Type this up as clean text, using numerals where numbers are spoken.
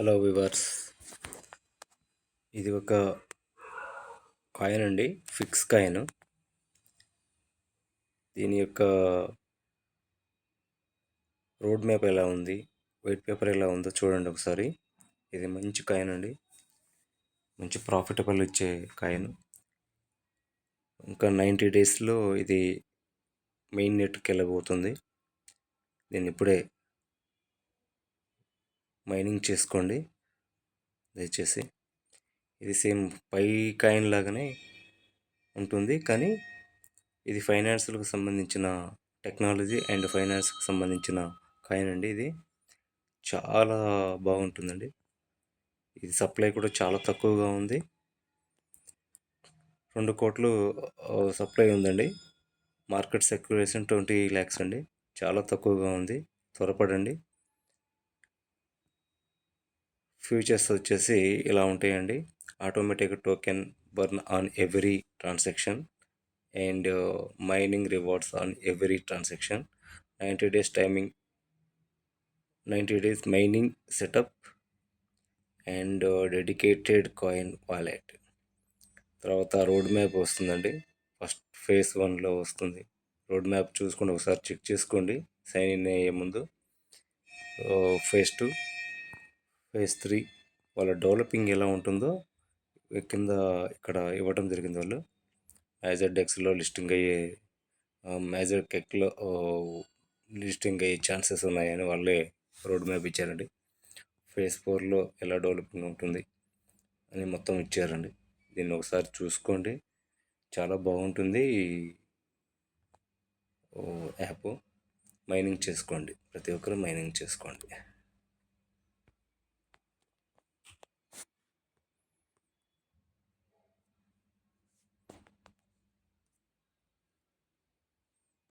Hello viewers, ఇది ఒక coin అండి. Fix coin. దీని యొక్క రోడ్ మ్యాప్ ఎలా ఉంది, వైట్ పేపర్ ఎలా ఉందో చూడండి ఒకసారి. ఇది మంచి కాయిన్ అండి, మంచి ప్రాఫిటబుల్ ఇచ్చే కాయిన్. ఇంకా 90 డేస్లో ఇది మెయిన్ నెట్కి వెళ్ళబోతుంది. దీన్ని ఇప్పుడే మైనింగ్ చేసుకోండి దయచేసి. ఇది సేమ్ పై కాయిన్ లాగానే ఉంటుంది, కానీ ఇది ఫైనాన్షియల్కి సంబంధించిన టెక్నాలజీ అండ్ ఫైనాన్స్కి సంబంధించిన కాయిన్ అండి. ఇది చాలా బాగుంటుందండి. ఇది సప్లై కూడా చాలా తక్కువగా ఉంది. 2 కోట్లు సప్లై ఉందండి. మార్కెట్ సెక్యులేషన్ 20 lakhs అండి. చాలా తక్కువగా ఉంది, త్వరపడండి. ఫ్యూచర్స్ వచ్చేసి ఇలా ఉంటాయండి. Automatic token burn on every transaction and mining rewards on every transaction. 90 days timing, 90 days mining setup and dedicated coin wallet. తర్వాత రోడ్ మ్యాప్ వస్తుందండి. ఫస్ట్ phase 1లో వస్తుంది. రోడ్ మ్యాప్ చూసుకొని ఒకసారి చెక్ చేసుకోండి సైన్ ఇన్ అయ్యే ముందు. phase 2, phase 3 వాళ్ళ developing ఎలా ఉంటుందో కింద ఇక్కడ ఇవ్వటం జరిగింది. వాళ్ళు మ్యాజర్డెక్స్లో లిస్టింగ్ అయ్యే, మ్యాజర్టెక్లో లిస్టింగ్ అయ్యే ఛాన్సెస్ ఉన్నాయని వాళ్ళే రోడ్ మ్యాప్ ఇచ్చారండి. phase 4లో ఎలా డెవలపింగ్ ఉంటుంది అని మొత్తం ఇచ్చారండి. దీన్ని ఒకసారి చూసుకోండి, చాలా బాగుంటుంది యాప్. మైనింగ్ చేసుకోండి, ప్రతి ఒక్కరు మైనింగ్ చేసుకోండి.